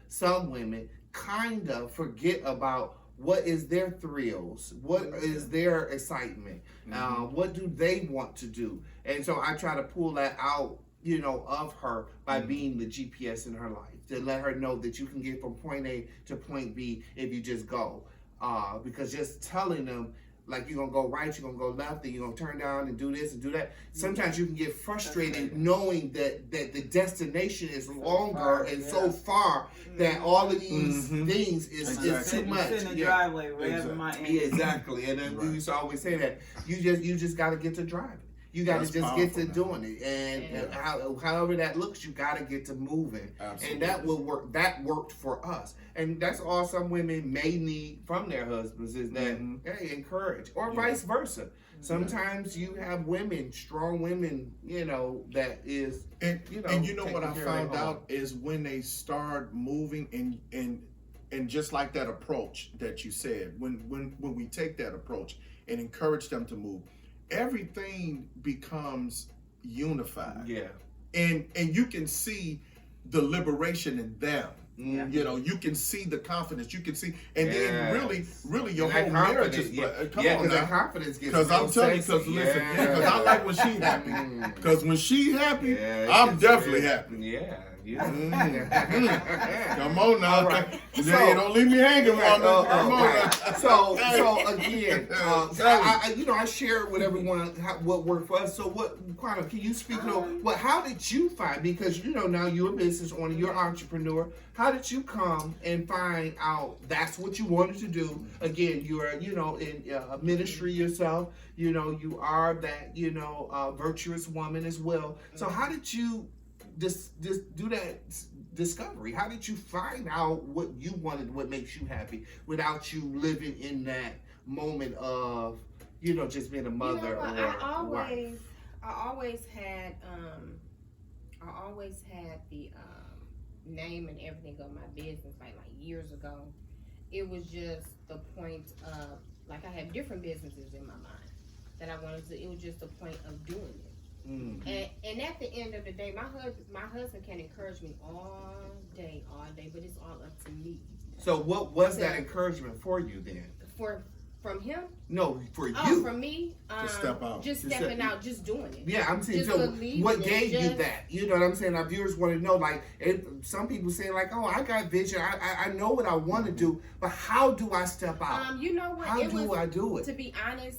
some women forget about what is their thrills, what is their excitement, what do they want to do. And so I try to pull that out, of her by being the GPS in her life, to let her know that you can get from point A to point B if you just go. Because just telling them like you're gonna go right, you're gonna go left, then you're gonna turn down and do this and do that. Sometimes you can get frustrated knowing that the destination is longer far, and yeah. so far that all of these Mhm. things is Exactly. too much. Sit in the Yeah. driveway, wherever Exactly. my Yeah, exactly. And then we Right. used to always say that you just got to get to driving. You got to That's just get to powerful, doing it, and Yeah. however that looks, you got to get to moving, Absolutely. and that will work. That worked for us, and that's all some women may need from their husbands is that Mhm. hey, encourage, or Yeah. vice versa. Sometimes you have women, strong women, that is, And taking you know what care I of their found home. out is when they start moving and just like that approach that you said, when we take that approach and encourage them to move, everything becomes unified. Yeah. And you can see the liberation in them. Mhm. You can see the confidence. You can see, and then Yes. really your And whole that marriage confidence, is. yeah, Come yeah, on because that now. confidence gets. Because I'm real telling you, sexy. because listen, because I like when she happy. Mm. Because when she happy, Yeah, it I'm gets definitely real. happy. Yeah. Come on now. All right. Jay, So- don't leave me hanging, woman. Come on right. now. So again, Hey. I share with everyone what worked for us. So Quanah, can you speak on how did you find, because now you're a business owner, you're an entrepreneur. How did you come and find out that's what you wanted to do? Again, you're in a ministry yourself. You are that virtuous woman as well. So how did you just do that discovery? How did you find out what you wanted, what makes you happy, without you living in that moment of just being a mother You know what? or wife? I always had the name and everything of my business like years ago. It was just the point of I have different businesses in my mind that I wanted to. It was just the point of doing it. Mm. And at the end of the day, my husband can encourage me all day, but it's all up to me. So what was that encouragement for you then? From him? No, for you. Oh, from me? Just step out. Just Just stepping step- out, just doing it. Yeah, I'm saying, Just so believing what it, gave you just- that? You know what I'm saying? Our viewers want to know, some people say oh, I got vision, I know what I want to do, but how do I step out? You know what? How do I do it? To be honest,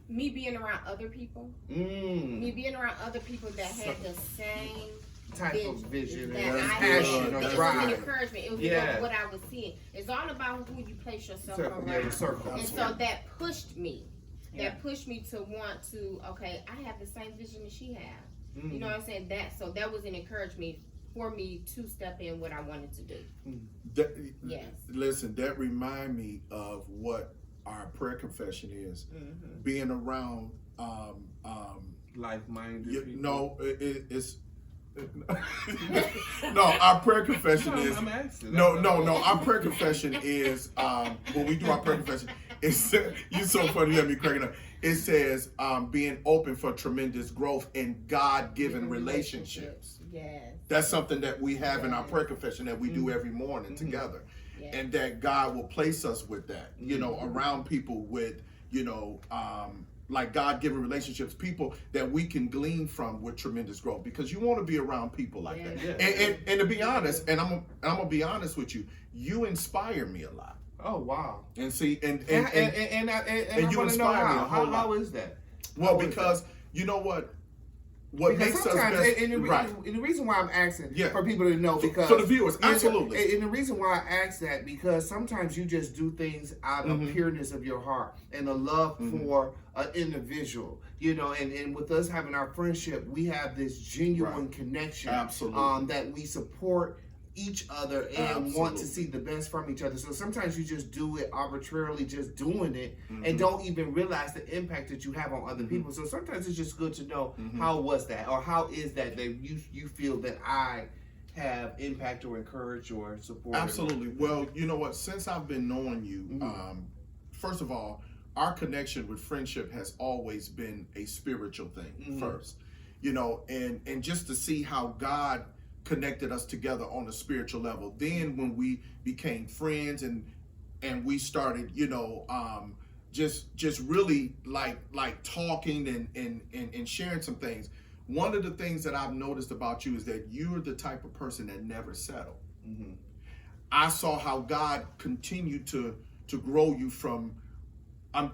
me being around other people, Mm. me being around other people that had the same Type of vision that and I passion had. or It was an drive. encouragement. It was Yeah. what I was seeing. It's all about who you place yourself Circle, around. yeah, the circle. And so that pushed me. Yeah. That pushed me to want to, okay, I have the same vision that she has. Mm. You know what I'm saying? So that was an encouragement for me to step in what I wanted to do. Yes. Listen, that remind me of what our prayer confession is. Mm-hmm. Being around, Like-minded people. no, it's no. Our prayer confession is I'm asking. no. Our prayer confession is when we do our prayer confession. It's you so funny. You have me cracking up. It says being open for tremendous growth in God-given relationships. Yes. That's something that we have in our prayer confession that we do every morning together, and that God will place us with that. Around people with like God-given relationships, people that we can glean from with tremendous growth, because you want to be around people like that. Yeah. And to be honest, and I'm gonna be honest with you, you inspire me a lot. Oh wow. And see, and And you you want to know inspire me a whole lot. how is that? well, How is because you know what Because makes us sometimes, best, and right? the reason why I'm asking Yeah. for people to know, because For the viewers, absolutely. and the reason why I ask that, because sometimes you just do things out of Mhm. pureness of your heart and a love Mhm. for an individual, and with us having our friendship, we have this genuine Right. connection, Absolutely. that we support each other and want to see the best from each other. So sometimes you just do it arbitrarily, just doing it, and Mhm. don't even realize the impact that you have on other Mhm. people. So sometimes it's just good to know Mhm. how was that, or how is that you feel that I have impact or encouraged or supported. Absolutely. Well, you know what? Since I've been knowing you, Mhm. first of all, our connection with friendship has always been a spiritual thing Mhm. first, and just to see how God connected us together on a spiritual level. Then when we became friends and we started, just really like talking and sharing some things. One of the things that I've noticed about you is that you're the type of person that never settled. Mhm. I saw how God continued to grow you from I'm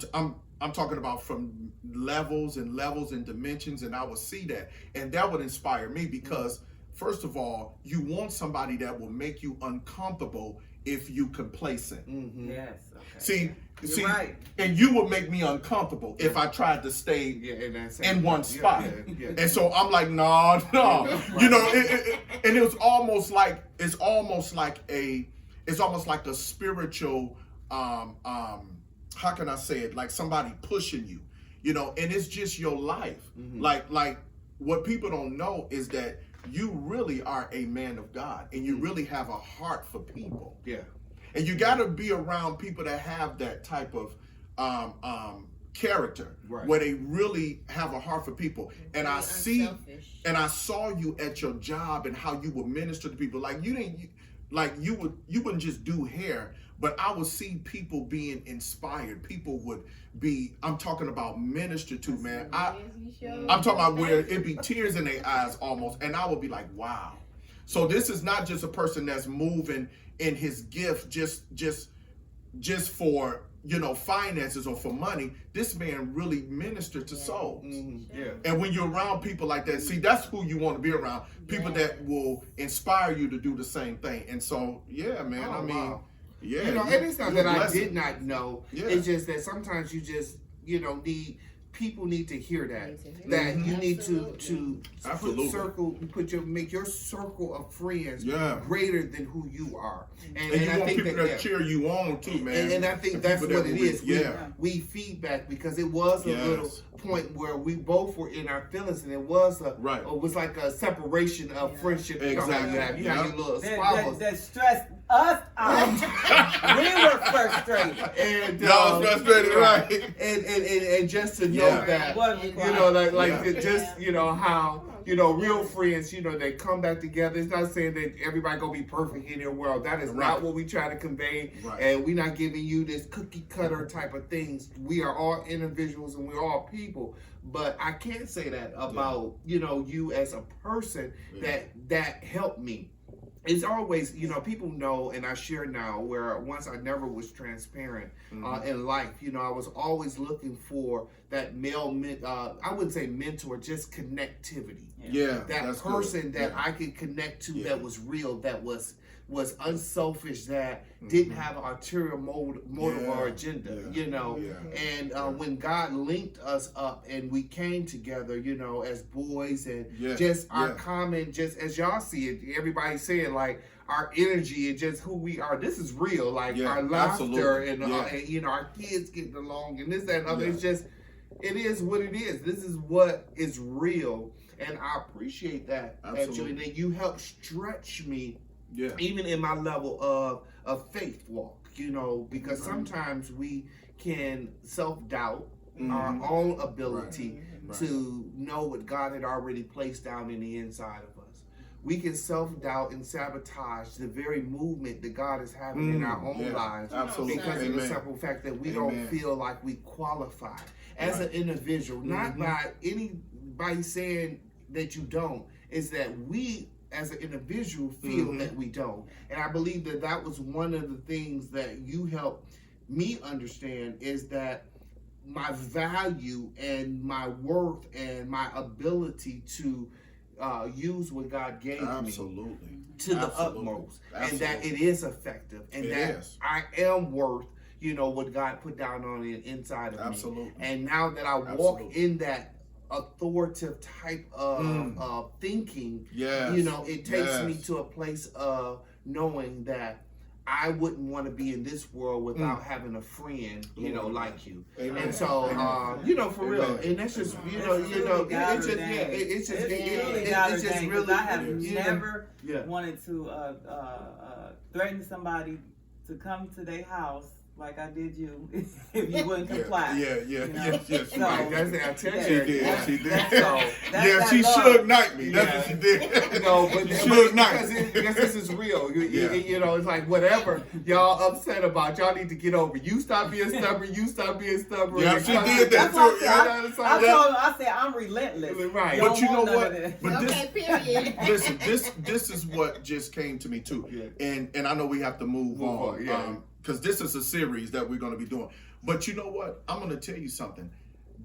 talking about from levels and levels and dimensions, and I would see that, and that would inspire me because first of all, you want somebody that will make you uncomfortable if you complacent. Mm-hmm. Yes. Okay. See, You're right. and you would make me uncomfortable if I tried to stay in one spot. And so I'm like, no. You know, and it's almost like a spiritual, how can I say it? Like somebody pushing you, you know, and it's just your life. Mm-hmm. Like what people don't know is that you really are a man of God and you really have a heart for people. Yeah. And you got to be around people that have that type of character, right, where they really have a heart for people. And I see, unselfish. and I saw you at your job and how you would minister to people. Like you wouldn't just do hair, but I would see people being inspired. People would be, I'm talking about minister to, man. I'm talking about where it'd be tears in their eyes almost, and I would be like, wow. So this is not just a person that's moving in his gift just for, you know, finances or for money. This man really ministered to souls. Mm-hmm. Yeah. And when you're around people like that, see, that's who you want to be around. People that will inspire you to do the same thing. And so, yeah, man, Oh, I mean, wow. yeah. You know, and it's not that I blessed. did not know. Yeah. It's just that sometimes you just, you know, people need to hear that you need to make your circle of friends greater than who you are, and you want people that cheer you on too, man. And I think that's what it is. Yeah, we feedback, because it was a little point where we both were in our feelings, and it was like a separation of friendship. Exactly. You have your little squabbles that stressed us out. We were frustrated. And y'all frustrated, right? And just to know that, you know, like just, you know, how, you know, real friends, you know, they come back together. It's not saying that everybody gonna be perfect in their world. That is not what we try to convey. And we're not giving you this cookie cutter type of things. We are all individuals and we're all people. But I can't say that about, you know, you as a person that helped me. It's always, you know, people know, and I share now, where once I never was transparent in life. You know, I was always looking for that male, I wouldn't say mentor, just connectivity. That person that I could connect to, that was real, that was unselfish, that didn't have an ulterior motive or agenda, you know. And when God linked us up and we came together, you know, as boys, and just our common, just as y'all see it, everybody saying like our energy and just who we are, this is real, like our laughter and you know, our kids getting along and this, that, and other. It's just, it is what it is. This is what is real. And I appreciate that. Actually, and that you help stretch me even in my level of faith walk, you know, because sometimes we can self-doubt our own ability to know what God had already placed down in the inside of us. We can self-doubt and sabotage the very movement that God is having in our own lives because of the simple fact that we don't feel like we qualify as an individual, not by anybody saying that you don't, is that we as an individual feel that we don't. And I believe that was one of the things that you helped me understand, is that my value and my worth and my ability to use what God gave me to the utmost, and that it is effective, and I am worth, you know, what God put down on the inside of me. And now that I walk in that authoritative type of thinking, you know, it takes me to a place of knowing that I wouldn't want to be in this world without having a friend, you know, like you. And so, you know, for real, and that's just, you know, it's just really. I have never wanted to threaten somebody to come to their house like I did you if you wouldn't comply. Yes. So, I tell you, she did. She should knight me. That's what she did. No, but because this is real. You know, it's like whatever y'all upset about, y'all need to get over. You stop being stubborn. You stop being stubborn. Yeah, she did that too. I told her, I said, I'm relentless. Right. But you know what? But period. Listen, this is what just came to me too. And I know we have to move on. Because this is a series that we're going to be doing. But you know what? I'm going to tell you something.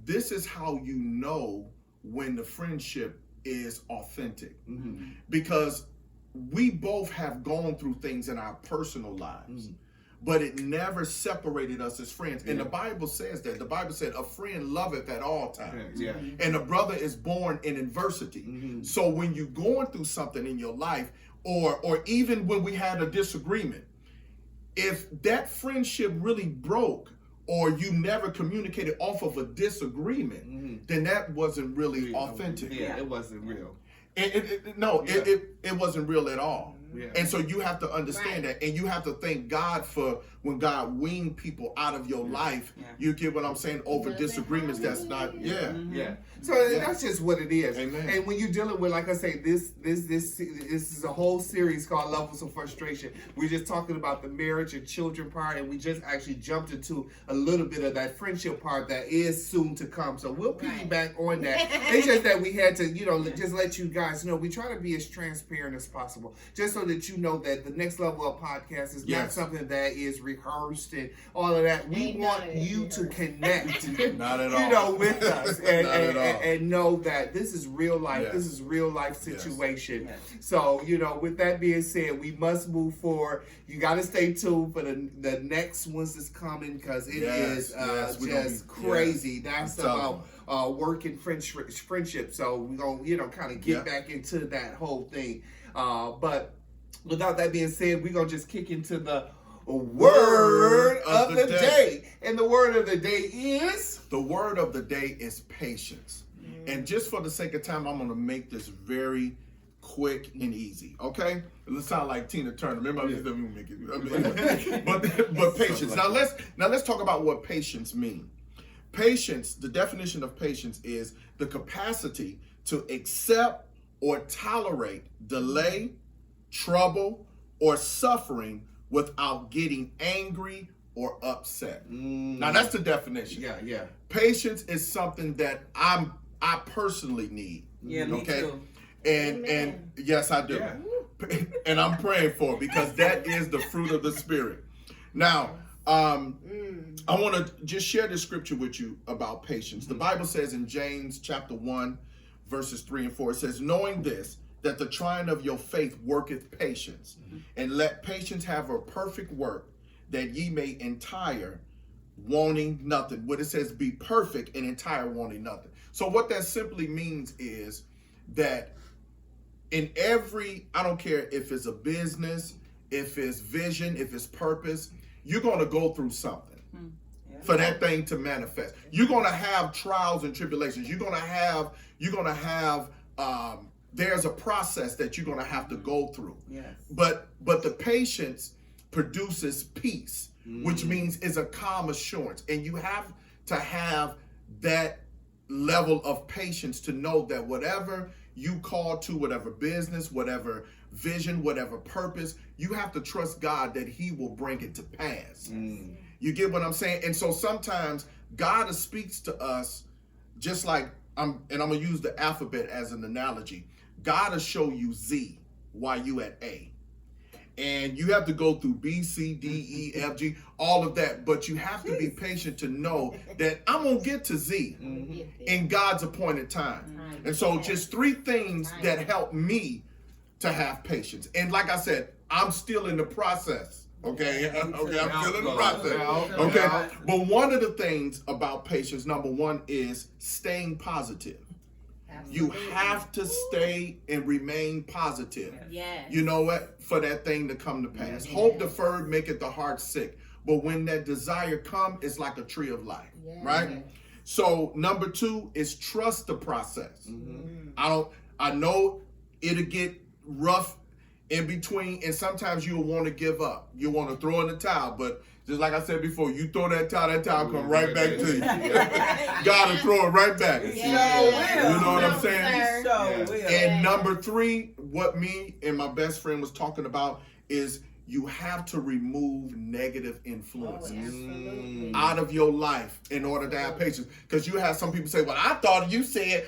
This is how you know when the friendship is authentic. Because we both have gone through things in our personal lives, but it never separated us as friends. And the Bible says that. The Bible said, a friend loveth at all times. And a brother is born in adversity. So when you're going through something in your life, or even when we had a disagreement, if that friendship really broke, or you never communicated off of a disagreement, then that wasn't really authentic. It wasn't real. It wasn't real at all. Yeah. And so you have to understand that, and you have to thank God for when God weaned people out of your life. You get what I'm saying? Over disagreements, that's not. So that's just what it is. Amen. And when you're dealing with, like I say, this is a whole series called Levels of Frustration. We're just talking about the marriage and children part, and we just actually jumped into a little bit of that friendship part that is soon to come. So we'll piggyback on that. It's just that we had to, just let you guys know we try to be as transparent as possible, just so that you know that the Next Level of Podcast is not something that is rehearsed and all of that. We want you to connect, not at all. With us and know that this is real life. This is real life situation. So, with that being said, we must move forward. You got to stay tuned for the next ones that's coming, because it is just crazy. That's about work and friendship. So we're going to, kind of get back into that whole thing. But without that being said, we're going to just kick into the word of the day. And the word of the day is? The word of the day is patience. And just for the sake of time, I'm going to make this very quick and easy. Okay? It'll sound like Tina Turner. Remember, I just didn't make it. But patience. Now let's talk about what patience means. Patience, the definition of patience is the capacity to accept or tolerate delay, trouble, or suffering without getting angry or upset. Now that's the definition. Patience is something that I personally need. Me too. And yes, I do. And I'm praying for it, because that is the fruit of the Spirit. Now, I want to just share this scripture with you about patience. The Bible says in James chapter 1, verses 3 and 4, it says, knowing this, that the trying of your faith worketh patience, and let patience have a perfect work, that ye may entire, wanting nothing. What it says, be perfect and entire, wanting nothing. So what that simply means is that in I don't care if it's a business, if it's vision, if it's purpose, you're going to go through something for that thing to manifest. You're going to have trials and tribulations. You're going to have there's a process that you're going to have to go through. But the patience produces peace, which means it's a calm assurance. And you have to have that level of patience to know that whatever you call to, whatever business, whatever vision, whatever purpose, you have to trust God that he will bring it to pass. You get what I'm saying? And so sometimes God speaks to us just like, and I'm going to use the alphabet as an analogy. God will show you Z while you at A. And you have to go through B, C, D, E, F, G, all of that. But you have to be patient to know that I'm going to get to Z in God's appointed time. And so just 3 things that help me to have patience. And like I said, I'm still in the process. Okay, I'm still in the process. Okay, but one of the things about patience, number 1, is staying positive. You have to stay and remain positive. You know what? For that thing to come to pass. Hope deferred maketh the heart sick. But when that desire comes, it's like a tree of life. Right? So number 2 is trust the process. I know it'll get rough in between, and sometimes you'll want to give up. You want to throw in the towel, but just like I said before, you throw that towel come right back to you. God will throw it right back. You know what I'm saying? And number 3, what me and my best friend was talking about is you have to remove negative influences out of your life in order to have patience. Because you have some people say, well, I thought you said,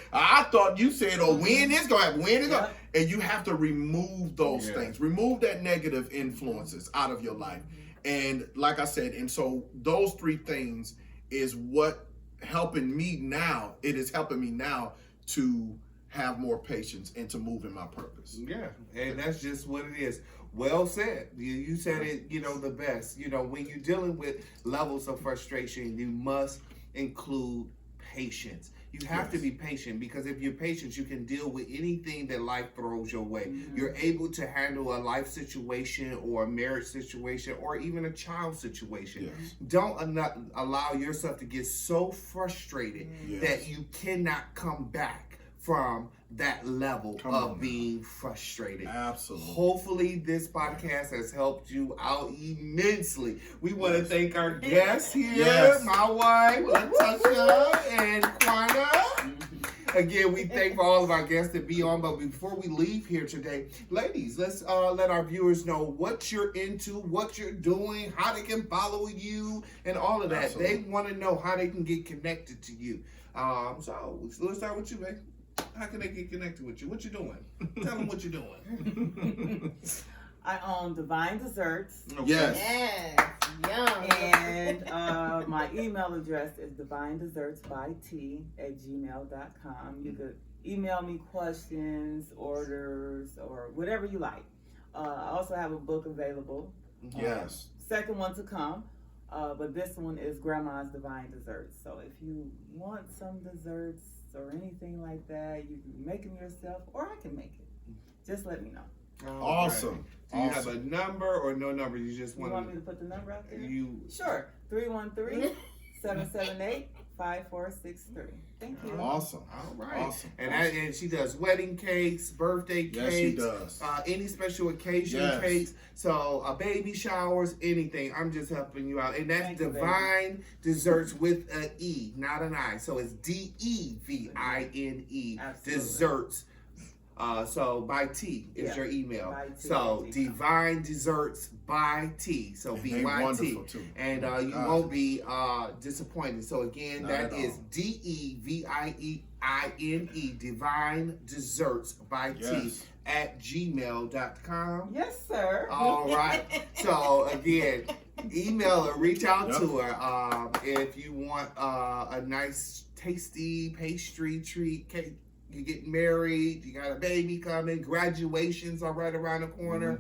or when it's going to happen, when it's going to. And you have to remove those things. Remove that negative influences out of your life. And like I said, and so those three things is what helping me now. It is helping me now to have more patience and to move in my purpose. Yeah, and that's just what it is. Well said. You said it, the best. When you're dealing with levels of frustration, you must include patience. You have to be patient, because if you're patient, you can deal with anything that life throws your way. Mm-hmm. You're able to handle a life situation or a marriage situation or even a child situation. Yes. Don't allow yourself to get so frustrated that you cannot come back from that level of being frustrated. Absolutely. Hopefully this podcast has helped you out immensely. We want to thank our guests here, my wife, Latasha and Quana. Again, we thank for all of our guests to be on, but before we leave here today, ladies, let's let our viewers know what you're into, what you're doing, how they can follow you, and all of that. Absolutely. They want to know how they can get connected to you. So let's start with you, babe. How can they get connected with you? What you doing? Tell them what you're doing. I own Divine Desserts. Okay. Yes. Yum. And my email address is divinedessertsbyt@gmail.com. You could email me questions, orders, or whatever you like. I also have a book available. Yes. Second one to come. But this one is Grandma's Divine Desserts. So if you want some desserts or anything like that, you can make them yourself, or I can make it. Just let me know. Awesome. Do you have a number or no number? You just want me to put the number out there? Sure. 313-778-5463. Thank you. Awesome. All right. Awesome. And she does wedding cakes, birthday cakes. Yes, she does. Any special occasion cakes. So baby showers, anything. I'm just helping you out. And that's Divine Desserts with an E, not an I. So it's DEVINE. Absolutely. Desserts. So by T is your email. So Divine Desserts by T. So BYT. And you won't be disappointed. So again, that is DEVINE, Divine Desserts by T @gmail.com. Yes, sir. All right. So again, email her, reach out to her if you want a nice, tasty pastry treat cake. You get married, you got a baby coming, graduations are right around the corner.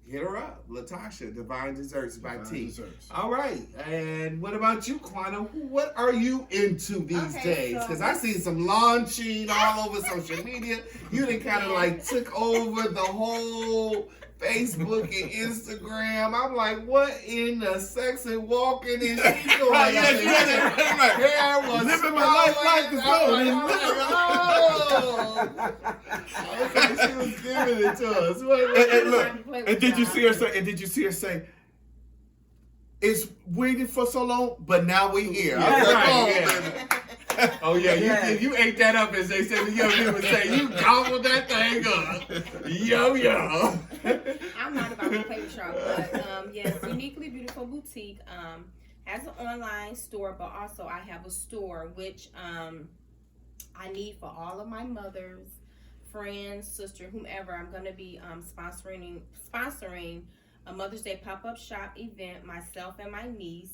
Hit her up, Latasha, Divine Desserts by T. All right, and what about you, Quana? What are you into these days? Because I see some launching all over social media. You done kind of like took over the whole Facebook and Instagram. I'm like, what in the sexy walking is she doing? Hair was living my life like the okay, she was giving it to us. And did you see her say? And did you see her say? It's waiting for so long, but now we here. Oh yeah, you ate that up, as they said. Young people say you gobbled that thing up. Yo. I'm not about to play with y'all, but yes, Uniquely Beautiful Boutique has an online store, but also I have a store which I need for all of my mothers, friends, sister, whomever. I'm gonna be sponsoring a Mother's Day pop-up shop event, myself and my niece.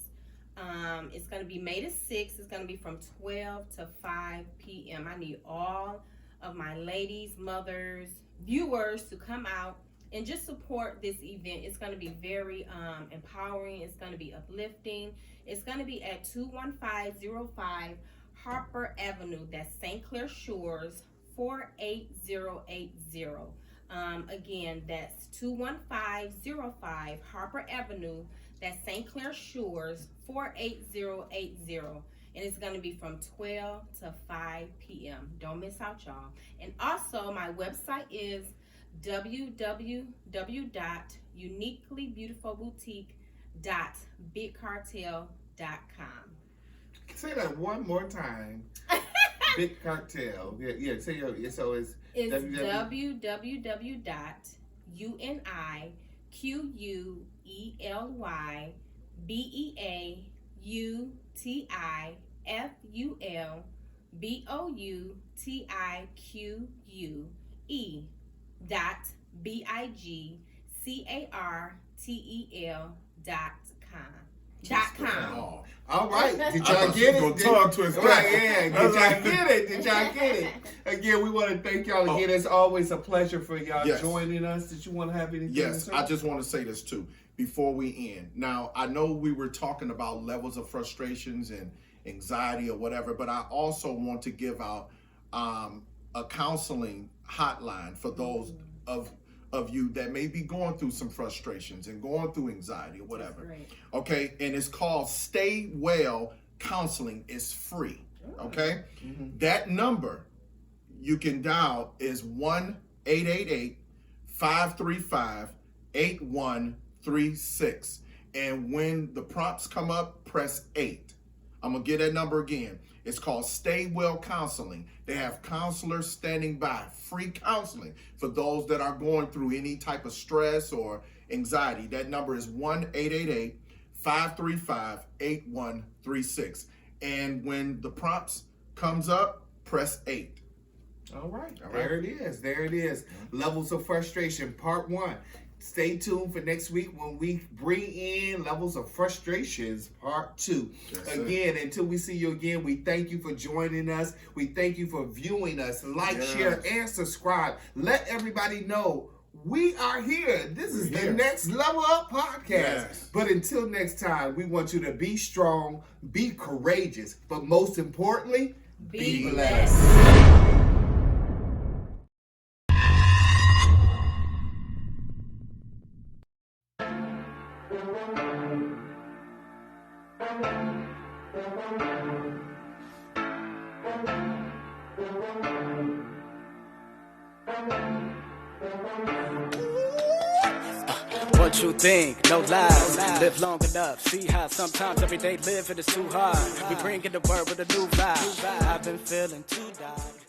It's going to be May the 6th. It's going to be from 12 to 5 p.m. I need all of my ladies, mothers, viewers to come out and just support this event. It's going to be very empowering. It's going to be uplifting. It's going to be at 21505 Harper Avenue. That's St. Clair Shores, 48080. Again, that's 21505 Harper Avenue. That's St. Clair Shores, 48080. And it's going to be from 12 to 5 p.m. Don't miss out, y'all. And also, my website is www.uniquelybeautifulboutique.bigcartel.com. Say that one more time. Big Cartel. Yeah, say your, so it's TEL.com. Oh. All right. Did I y'all thought get she it? was gonna tongue twist Right, that. yeah. Did y'all get it? Did y'all get it? Again, we want to thank y'all again. It's always a pleasure for y'all Yes. joining us. Did you want to have anything to Yes, say? I just want to say this too before we end. Now, I know we were talking about levels of frustrations and anxiety or whatever, but I also want to give out a counseling hotline for those of you that may be going through some frustrations and going through anxiety or whatever. Great. Okay, and it's called Stay Well Counseling. It's free. Okay, that number you can dial is 1-888-535-8136, and when the prompts come up, press 8. I'm gonna get that number again. It's called Stay Well Counseling. They have counselors standing by, free counseling for those that are going through any type of stress or anxiety. That number is 1-888-535-8136. And when the prompts comes up, press 8. All right. There it is. There it is. Levels of Frustration, Part 1. Stay tuned for next week when we bring in Levels of Frustrations, Part 2. That's again, until we see you again, we thank you for joining us. We thank you for viewing us. Like, share, and subscribe. Let everybody know we are here. This is the Next Level Up podcast. Yes. But until next time, we want you to be strong, be courageous, but most importantly, Be blessed. What you think? No lies. Live long enough. See how sometimes everyday living is too hard. We bring in the word with a new vibe. I've been feeling too dark.